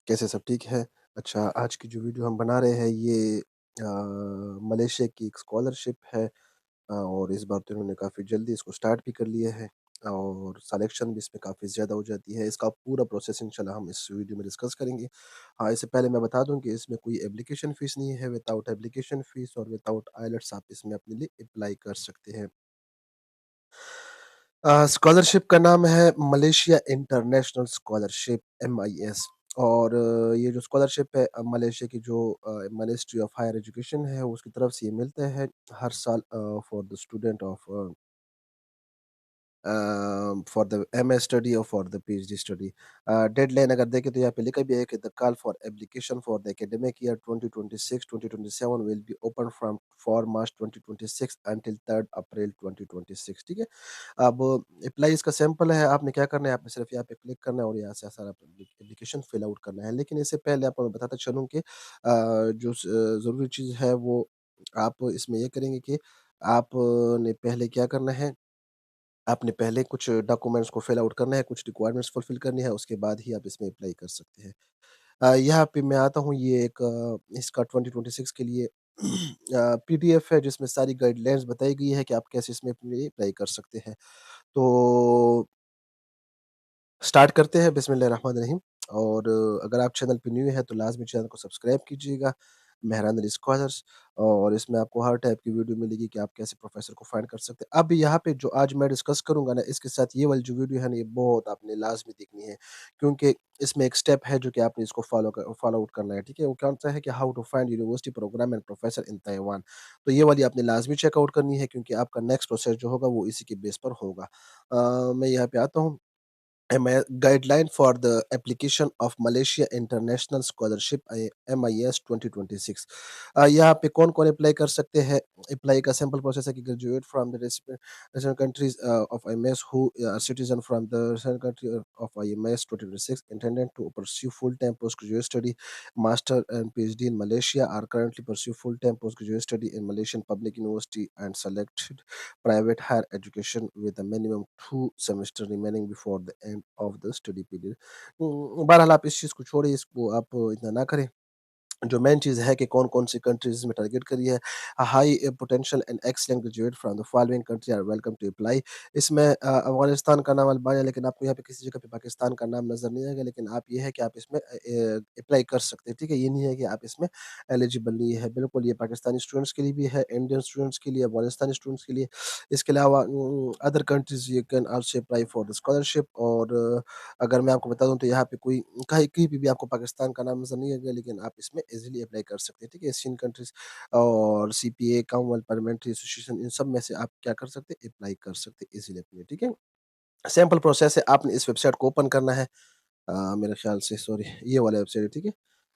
कैसे सब ठीक है? अच्छा, आज की जो वीडियो हम बना रहे हैं ये मलेशिया की एक स्कॉलरशिप है और इस बार तो इन्होंने काफ़ी जल्दी इसको स्टार्ट भी कर लिया है और सिलेक्शन भी इसमें काफ़ी ज़्यादा हो जाती है। इसका पूरा प्रोसेस इंशाल्लाह हम इस वीडियो में डिस्कस करेंगे। हाँ, इससे पहले मैं बता दूँ कि इसमें कोई एप्लीकेशन फ़ीस नहीं है, विदाउट एप्लीकेशन फ़ीस और विदाउट आइलेट्स आप इसमें अपने लिए अप्लाई कर सकते हैं। स्कॉलरशिप का नाम है मलेशिया इंटरनेशनल स्कॉलरशिप MIS और ये जो स्कॉलरशिप है मलेशिया की जो मिनिस्ट्री ऑफ हायर एजुकेशन है उसकी तरफ से ये मिलता है हर साल for the student of for the MA study और for the PhD study. Deadline अगर देखें तो यहाँ पे लिखा भी है कि the call for application for the academic year 2026-2027 will be open from for March 2026 until 3 April 2026। ठीक है। अब अप्लाई इसका सिंपल है, आपने क्या करना है, आपने सिर्फ यहाँ पे क्लिक करना है और यहाँ से सारा एप्लीकेशन फिल आउट करना है। लेकिन इससे पहले आपको मैं बताता चलूँ कि जो ज़रूरी चीज़ है वो आप इसमें ये करेंगे कि आपने पहले क्या करना है, आपने पहले कुछ डॉक्यूमेंट्स को फिल आउट करना है, कुछ रिक्वायरमेंट्स फुलफिल करनी है, उसके बाद ही आप इसमें अप्लाई कर सकते हैं। यहाँ पे मैं आता हूँ, ये एक इसका 2026 के लिए पीडीएफ है जिसमें सारी गाइडलाइंस बताई गई है कि आप कैसे इसमें अपने लिए अप्लाई कर सकते हैं। तो स्टार्ट करते हैं बिस्मिल्लाहिर्रहमानिर्रहीम और अगर आप चैनल पे न्यू हैं तो लाज़मी चैनल को सब्सक्राइब कीजिएगा, मेहरान अली स्कॉलर्स। और इसमें आपको हर टाइप की वीडियो मिलेगी कि आप कैसे प्रोफ़ेसर को फाइंड कर सकते हैं। अब यहाँ पे जो आज मैं डिस्कस करूँगा ना, इसके साथ ये वाली जो वीडियो है ना, ये बहुत आपने लाज़मी देखनी है क्योंकि इसमें एक स्टेप है जो कि आपने इसको फ़ॉलो आउट करना है, ठीक है? वो कौन-सा है कि how to find university programme and professor in Taiwan. तो ये वाली आपने लाज़मी चेक आउट करनी है क्योंकि आपका नेक्स्ट प्रोसेस जो होगा वो इसी के बेस पर होगा। मैं यहाँ पे आता हूँ। Guideline for the application of Malaysia International Scholarship MIS 2026। यहाँ पे कौन-कौन अप्लाई कर सकते हैं? अप्लाई का सिंपल प्रोसेस है कि graduate from the resident countries of IMS who are citizen from the recipient country of IMS 2026 intended to pursue full-time postgraduate study, master and PhD in Malaysia are currently pursue full-time postgraduate study in Malaysian public university and selected private higher education with a minimum 2 semester remaining before the end of the study period। बहरहाल आप इस चीज़ को छोड़िए, इसको आप इतना ना करें। जो मेन चीज़ है कि कौन-कौन सी कंट्रीज़ में टारगेट करी है। High potential and excellent graduate from the following country are welcome to apply. इसमें अफ़गानिस्तान का नाम अल्बानिया, लेकिन आपको यहाँ पे किसी जगह पे पाकिस्तान का नाम नज़र नहीं आएगा, लेकिन आप ये है कि आप इसमें अप्लाई कर सकते हैं, ठीक है? ये नहीं है कि आप इसमें एलिजिबल नहीं है। बिल्कुल ये पाकिस्तानी स्टूडेंट्स के लिए भी है, इंडियन स्टूडेंट्स के लिए, अफ़गानिस्तानी स्टूडेंट्स के लिए। इसके अलावा other countries you can also apply for the scholarship और अगर मैं आपको बता दूँ तो यहाँ पे कोई कहीं कहीं पे भी आपको पाकिस्तान का नाम नज़र नहीं आएगा, लेकिन आप इसमें ईज़िली अप्लाई कर सकते हैं, ठीक है? एशियन कंट्रीज़ और सीपीए, कॉमनवेल्थ पार्लियामेंट्री एसोसिएशन, इन सब में से आप क्या कर सकते हैं? अप्लाई कर सकते हैं ईज़िली अपने, ठीक है? सिंपल प्रोसेस है, आपने इस वेबसाइट को ओपन करना है। मेरे ख़्याल से सॉरी ये वाला वेबसाइट है, ठीक है?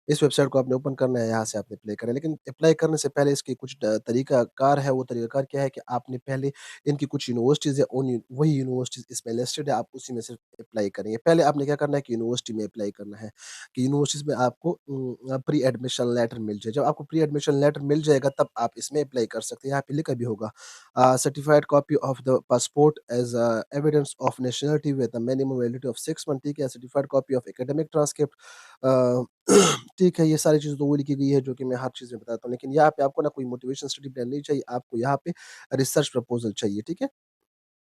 इस वेबसाइट को आपने ओपन करना है, यहाँ से आपने अप्लाई करना है। लेकिन अप्लाई करने से पहले इसके कुछ तरीकाकार है, वो तरीकाकार क्या है कि आपने पहले इनकी कुछ यूनिवर्सिटीज़ है, उन वही यूनिवर्सिटीज़ इसमें लिस्टेड है, आप उसी में सिर्फ अप्लाई करेंगे। पहले आपने क्या करना है कि यूनिवर्सिटी में अप्लाई करना है, कि यूनिवर्सिटीज़ में आपको प्री एडमिशन लेटर मिल जाए। जब आपको प्री एडमिशन लेटर मिल जाएगा तब आप इसमें अप्लाई कर सकते हैं। यहाँ पे लिखा भी होगा certified copy of the passport as evidence of nationality with a minimum validity of 6 month, ठीक है? Certified copy of academic transcript uh, ठीक है, ये सारी चीज़ें तो वो लिखी गई है जो कि मैं हर चीज़ में बताता हूँ। लेकिन यहाँ पे आपको ना कोई मोटिवेशन स्टडी प्लान नहीं चाहिए, आपको यहाँ पे रिसर्च प्रपोज़ल चाहिए, ठीक है?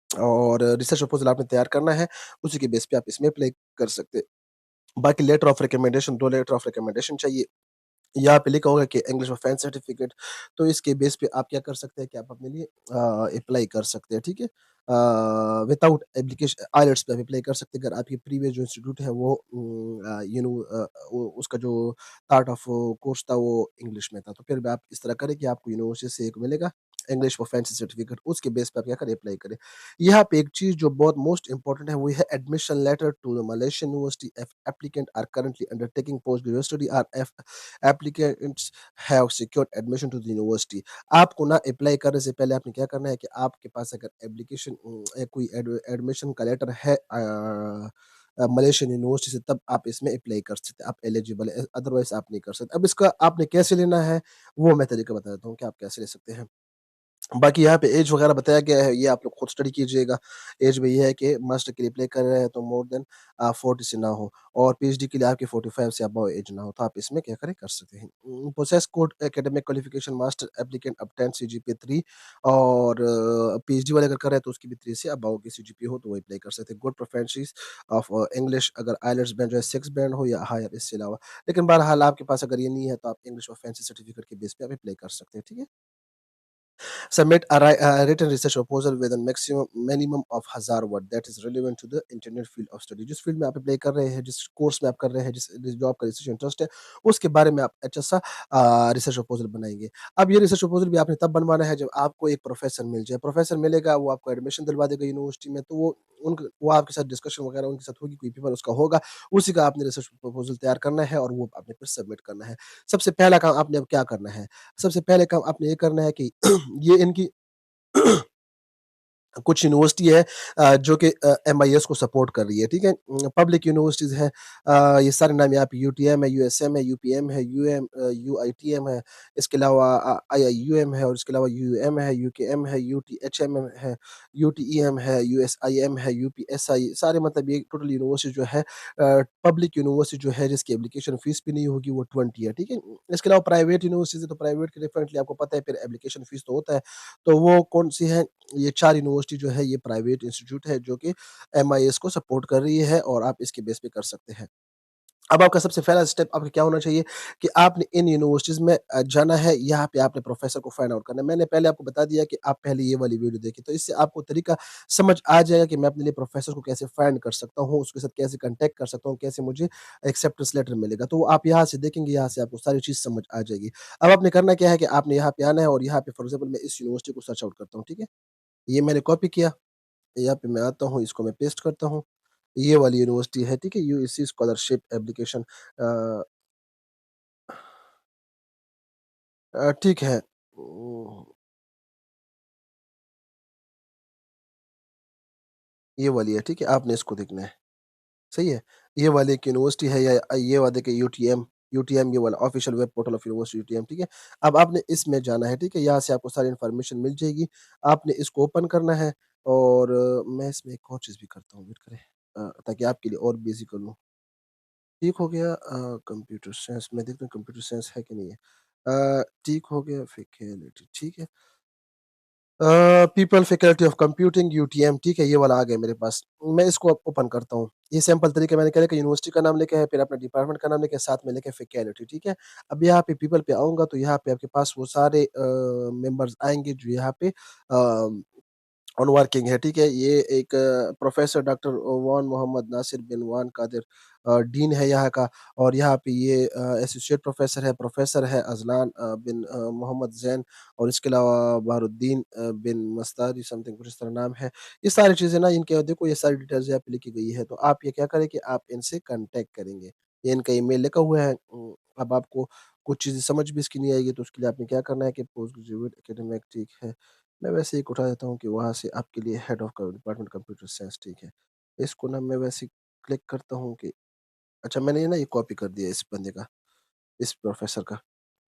और रिसर्च प्रपोज़ल आपने तैयार करना है, उसी के बेस पे आप इसमें अप्लाई कर सकते हैं। बाकी letter of recommendation 2 letter of recommendation चाहिए। यहाँ पे लिखा होगा कि इंग्लिश में फैन सर्टिफिकेट, तो इसके बेस पे आप क्या कर सकते हैं कि आप अपने लिए अप्लाई कर सकते हैं, ठीक है? विदाउट एप्लीकेशन आइलेट्स पे आप अप्लाई कर सकते हैं अगर आपकी प्रीवियस जो इंस्टीट्यूट है वो वो उसका जो पार्ट ऑफ कोर्स था वो इंग्लिश में था, तो फिर भी आप इस तरह करें कि आपको यूनिवर्सिटी से एक मिलेगा इंग्लिश प्रोफिशिएंसी सर्टिफिकेट, उसके बेस पे आप क्या करें अप्लाई करें। यहाँ पे एक चीज़ जो बहुत मोस्ट इम्पोर्टेंट है वो है admission letter to the Malaysian university if applicant are currently undertaking post graduate study or if applicants have secured admission to the university. आपको ना अप्लाई करने से पहले आपने क्या करना है कि आपके पास अगर एप्लीकेशन कोई एडमिशन का लेटर है मलेशियन यूनिवर्सिटी से, तब आप इसमें अप्लाई कर सकते हैं, आप एलिजिबल है, अदरवाइज़ आप नहीं कर सकते। अब इसका आपने कैसे लेना है, वो मैं तरीका बता देता हूँ कि आप कैसे ले सकते हैं। बाकी यहाँ पे ऐज वगैरह बताया गया है, ये आप लोग खुद स्टडी कीजिएगा। ऐज में ये है कि मास्टर के लिए अप्लाई कर रहे हैं तो मोर देन 40 से ना हो और पीएचडी के लिए आपकी 45 से अबव ऐज ना हो, तो आप इसमें क्या करें कर सकते हैं। Possess good academic qualification master applicant obtain CGPA 3 और पीएचडी वाले अगर कर रहे हैं तो उसकी भी 3 से अबव की सीजीपीए हो तो वो अप्लाई कर सकते हैं। गुड प्रोफिशिएंसी ऑफ इंग्लिश अगर आइलेट्स बैंड जो है 6 बैंड हो या हायर इससे अलावा। लेकिन बहरहाल आपके पास अगर ये नहीं है तो आप इंग्लिश और फैंसी सर्टिफिकेट के बेस पे आप अप्लाई कर सकते हैं, ठीक है? Submit a written research proposal with a maximum minimum of 1000 word that is relevant to the intended field of study. जिस फील्ड में आप अप्लाई कर रहे हैं, जिस कोर्स में आप कर रहे हैं, जिस जॉब का रिसर्च इंटरेस्ट है, उसके बारे में आप अच्छा सा रिसर्च प्रपोजल बनाएंगे। अब ये रिसर्च प्रपोजल भी आपने तब बनवाना है जब आपको एक प्रोफेसर मिल जाए। प्रोफेसर मिलेगा, वो आपको एडमिशन दिलवा देगा यूनिवर्सिटी में, तो वो आपके साथ डिस्कशन वगैरह उनके साथ होगी, कोई पेपर उसका होगा, उसी का आपने रिसर्च प्रपोजल तैयार करना है और वो आपने फिर सबमिट करना है। सबसे पहला काम आपने अब क्या करना है? सबसे पहले काम आपने ये करना है कि ये इनकी कुछ यूनिवर्सिटी है जो कि एमआईएस को सपोर्ट कर रही है, ठीक है? पब्लिक यूनिवर्सिटीज़ हैं ये सारे नाम यहाँ पे यूटीएम है, यूएसएम है, यूपीएम है, यूआईटीएम है, इसके अलावा आईआईयूएम है और इसके अलावा यूयूएम है, यूकेएम है, यूटीएचएम है, यूटीईएम है, यूएसआईएम है, यूपीएसआई सारे मतलब ये टोटल यूनिवर्सिटी जो है पब्लिक यूनिवर्सिटी जो है जिसकी एप्लीकेशन फीस भी नहीं होगी वो 20 है, ठीक है? इसके अलावा प्राइवेट यूनिवर्सिटीज़ है तो प्राइवेट के डेफिनिटली आपको पता है फिर एप्लीकेशन फीस तो होता है, तो वो कौन-सी है? ये 4 यूनिवर्सिटी जो है ये प्राइवेट इंस्टीट्यूट है जो कि एमआईएस को सपोर्ट कर रही है और आप इसके बेस पे कर सकते हैं। अब आपका सबसे पहला स्टेप आपका क्या होना चाहिए कि आपने इन यूनिवर्सिटीज़ में जाना है, यहाँ पे आपने प्रोफ़ेसर को फाइंड आउट करना है। मैंने पहले आपको बता दिया कि आप पहले ये वाली वीडियो देखें, तो इससे आपको तरीका समझ आ जाएगा कि मैं अपने लिए प्रोफ़ेसर को कैसे फाइंड कर सकता हूँ, उसके साथ कैसे कॉन्टैक्ट कर सकता हूँ, कैसे मुझे एक्सेप्टेंस लेटर मिलेगा। तो आप यहाँ से देखेंगे, यहाँ से आपको सारी चीज़ समझ आ जाएगी। अब आपने करना क्या है कि आपने यहाँ पे आना है और यहाँ पे फॉर एग्ज़ाम्पल मैं इस यूनिवर्सिटी को सर्च आउट करता हूँ, ठीक है? ये मैंने कॉपी किया, यहाँ पे मैं आता हूँ, इसको मैं पेस्ट करता हूँ। ये वाली यूनिवर्सिटी है, ठीक है? यूजीसी स्कॉलरशिप एप्लीकेशन अ ठीक है। ये वाली है, ठीक है? आपने इसको देखना है, सही है? ये वाली एक यूनिवर्सिटी है या ये वाला देखिए यूटीएम यूटीएम ये वाला official web portal of university UTM, ठीक है? अब आपने इसमें जाना है, ठीक है? यहाँ से आपको सारी इन्फॉर्मेशन मिल जाएगी। आपने इसको ओपन करना है और मैं इसमें एक और चीज़ भी करता हूँ, वेट करें ताकि आपके लिए और भी ईज़ी कर लूँ। ठीक हो गया कंप्यूटर साइंस मैं देखता हूँ कंप्यूटर साइंस है कि नहीं है। ठीक हो गया फैकल्टी ठीक है। People faculty of computing UTM ठीक है, ये वाला आ गया मेरे पास। मैं इसको अब ओपन करता हूँ। ये सिंपल तरीका मैंने क्या लिखा यूनिवर्सिटी का नाम लिखा है, फिर अपने डिपार्टमेंट का नाम लिखा है, साथ में लिखा है फैकल्टी ठीक है। अब यहाँ पे पीपल पे आऊँगा तो यहाँ पे आपके पास वो सारे मेंबर्स आएँगे जो यहाँ पे ऑन वर्किंग है, ठीक है? ये एक प्रोफ़ेसर डॉक्टर वान मोहम्मद नासिर बिन वान कादिर डीन है यहाँ का और यहाँ पे ये एसोसिएट प्रोफ़ेसर है अज़लान बिन मोहम्मद ज़ैन और इसके अलावा बहरुद्दीन बिन मस्तारी समथिंग कुछ इस तरह नाम है। ये सारी चीज़ें ना इनके देखो ये सारी डिटेल्स यहाँ पे लिखी गई है, तो आप ये क्या करें कि आप इनसे कॉन्टैक्ट करेंगे। ये इनका ईमेल लिखा हुआ है अब आपको कुछ चीज़ें समझ भी इसकी नहीं आएगी तो उसके लिए आपने क्या करना है कि पोस्ट ग्रेजुएट एकेडमिक ठीक है। मैं वैसे ही एक उठा देता हूँ कि वहाँ से आपके लिए head of department computer science ठीक है। इसको ना मैं वैसे क्लिक करता हूँ कि अच्छा मैंने ये ना ये कॉपी कर दिया इस बंदे का, इस प्रोफ़ेसर का।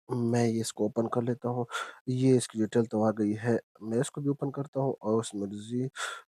मैं ये इसको ओपन कर लेता हूँ। ये इसकी डिटेल तो आ गई है। मैं इसको भी ओपन करता हूँ और उसमें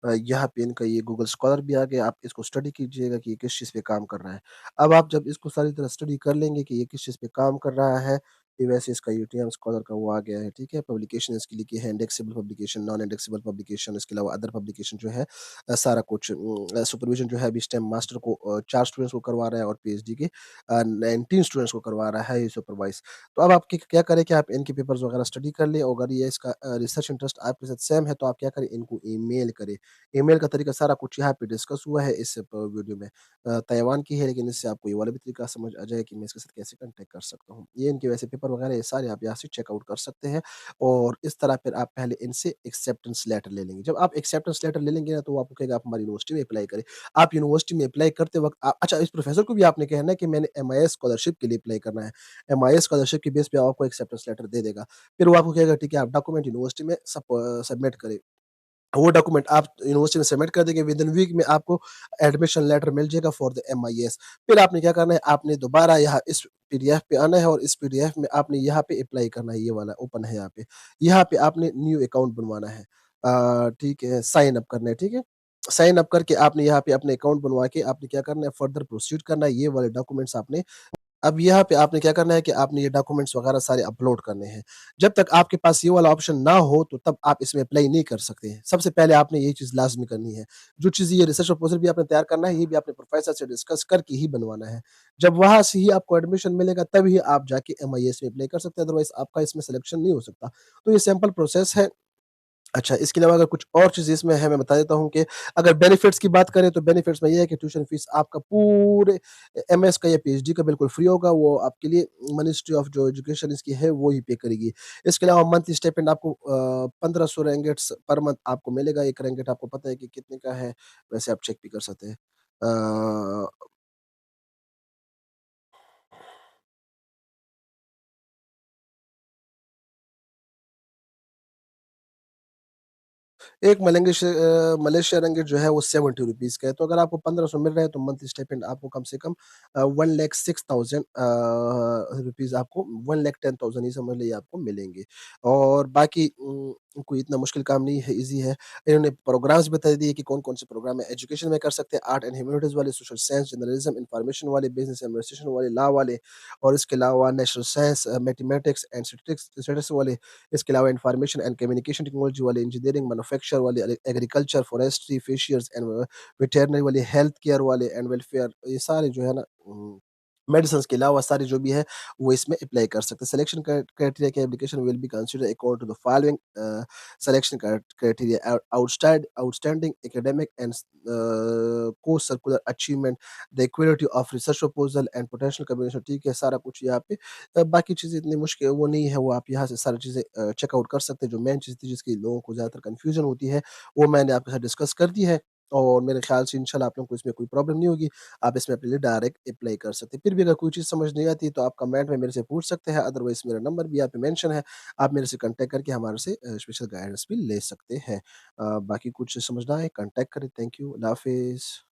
यहाँ पे इनका ये गूगल स्कॉलर भी आ गया। आप इसको स्टडी कीजिएगा कि ये किस चीज़ पे काम कर रहा है। अब आप जब इसको सारी तरह स्टडी कर लेंगे कि ये किस चीज़ पे काम कर रहा है, ये वैसे इसका यूटीएम स्कॉलर का वो आ गया है, ठीक है? पब्लिकेशन इसकी लिखी है इंडेक्सेबल पब्लिकेशन, नॉन इंडेक्सेबल पब्लिकेशन, इसके अलावा अदर पब्लिकेशन जो है सारा कुछ सुपरविज़न जो है अभी इस टाइम मास्टर को 4 स्टूडेंट्स को करवा रहा है और पीएचडी के 19 स्टूडेंट्स को करवा रहा है ये सुपरवाइज़। तो अब आप क्या करें कि आप इनके पेपर्स वगैरह स्टडी कर लें, अगर ये इसका रिसर्च इंटरेस्ट आपके साथ सेम है तो आप क्या करें इनको ईमेल करें। ईमेल का तरीका सारा कुछ यहाँ पे डिस्कस हुआ है इस वीडियो में। ताइवान की है लेकिन इससे आपको ये वाला भी तरीका समझ आ जाए कि मैं इसके साथ कैसे कॉन्टैक्ट कर सकता हूँ। ये इनके वैसे पेपर वगैरह ये सारे आप यहाँ से चेकआउट कर सकते हैं और इस तरह फिर आप पहले इनसे एक्सेप्टेंस लेटर ले लेंगे। जब आप एक्सेप्टेंस लेटर ले लेंगे ना तो वो आपको कहेगा आप हमारी यूनिवर्सिटी में अप्लाई करें। आप यूनिवर्सिटी में अप्लाई करते वक़्त अच्छा इस प्रोफ़ेसर को भी आपने कहना है कि मैंने एमआईएस स्कॉलरशिप के लिए अप्लाई करना है। एमआईएस स्कॉलरशिप के बेस पे आपको एक्सेप्टेंस लेटर दे देगा। फिर वो आपको कहेगा ठीक है आप डॉक्यूमेंट यूनिवर्सिटी में सबमिट करें। वो डॉक्यूमेंट आप यूनिवर्सिटी में सबमिट कर देंगे, विदिन वीक में आपको एडमिशन लेटर मिल जाएगा फॉर द MIS। फिर आपने क्या करना है, आपने दोबारा यहाँ इस पीडीएफ पे आना है और इस पीडीएफ में आपने यहाँ पे अप्लाई करना है, ये वाला ओपन है यहाँ पे। यहाँ पे आपने न्यू अकाउंट बनवाना है। ठीक है, साइन अप करना है, ठीक है? साइन अप करके आपने यहाँ पे अपने अकाउंट बनवा के आपने क्या करना है, फर्दर प्रोसीड करना है, ये वाले डॉक्यूमेंट्स आपने अब यहाँ पे आपने क्या करना है कि आपने ये डॉक्यूमेंट्स वगैरह सारे अपलोड करने हैं। जब तक आपके पास ये वाला ऑप्शन ना हो, तो तब आप इसमें अप्लाई नहीं कर सकते हैं। सबसे पहले आपने ये चीज़ लाज़मी करनी है। जो चीज़ ये रिसर्च प्रपोज़ल भी आपने तैयार करना है, ये भी अपने प्रोफ़ेसर से डिस्कस करके ही बनवाना है। जब वहाँ से ही आपको एडमिशन मिलेगा, तभी आप जाके MIS में अप्लाई कर सकते हैं, अदरवाइज़ आपका इसमें सिलेक्शन नहीं हो सकता। तो ये सिंपल प्रोसेस है। अच्छा, इसके अलावा अगर कुछ और चीज़ इसमें है, मैं बता देता हूँ कि अगर बेनिफिट्स की बात करें, तो बेनिफिट्स में ये है कि ट्यूशन फीस आपका पूरे MS का या PhD का बिल्कुल फ्री होगा। वो आपके लिए मिनिस्ट्री ऑफ जो एजुकेशन इसकी है, वो ही पे करेगी। इसके अलावा मंथली स्टाइपेंड आपको 1500 रिंगिट्स पर मंथ आपको मिलेगा। 1 रिंगिट आपको पता है कि कितने का है, वैसे आप चेक भी कर सकते हैं। अ, एक मलेशिया रिंगिट जो है वो ₹70 का है, तो अगर आपको 1500 मिल रहा है, तो मंथली स्टाइपेंड आपको कम से कम 1,06,000 रुपीज़ आपको 1,10,000 ही समझ लीजिए आपको मिलेंगे। और बाकी कोई इतना मुश्किल काम नहीं है, ईज़ी है। इन्होंने प्रोग्राम्स बता दिए कि कौन-कौन से प्रोग्राम है, एजुकेशन में कर सकते हैं, आर्ट एंड ह्यूमैनिटीज़ वाले, सोशल साइंस, जर्नलिज़्म, इन्फॉर्मेशन वाले, बिज़नेस एडमिनिस्ट्रेशन वाले, लॉ वाले और इसके अलावा natural science, mathematics and statistics वाले। इसके अलावा इन्फॉर्मेशन एंड कम्युनिकेशन टेक्नोलॉजी वाले, इंजीनियरिंग, मैन्युफैक्चर वाले, agriculture, forestry, fishers and veterinary वाले, हेल्थ केयर वाले एंड वेलफेयर, ये सारे जो है ना मेडिसिन्स के अलावा सारे जो भी है, वो इसमें अप्लाई कर सकते हैं। सिलेक्शन क्राइटेरिया की application will be considered according to the following selection criteria outstanding academic and co-curricular achievement, the equality of research proposal and potential combination, ठीक है, सारा कुछ यहाँ पे बाकी चीज़ें इतनी मुश्किल वो नहीं है, वो आप यहाँ से सारी चीज़ें चेकआउट कर सकते हैं। जो मेन चीज़ थी जिसकी लोगों को ज़्यादातर कन्फ्यूज़न होती है, वो मैंने आपके साथ डिस्कस कर दी है और मेरे ख़्याल से इंशाल्लाह आप लोगों को इसमें कोई प्रॉब्लम नहीं होगी। आप इसमें अपने लिए डायरेक्ट अप्लाई कर सकते हैं। फिर भी अगर कोई चीज़ समझ नहीं आती, तो आप कमेंट में मेरे से पूछ सकते हैं, अदरवाइज़ मेरा नंबर भी यहाँ पे मेंशन है। आप मेरे से कॉन्टैक्ट करके हमारे से स्पेशल गाइडेंस भी ले सकते हैं। बाकी कुछ समझना है, कॉन्टैक्ट करें। Thank you. अल्लाह हाफ़िज़।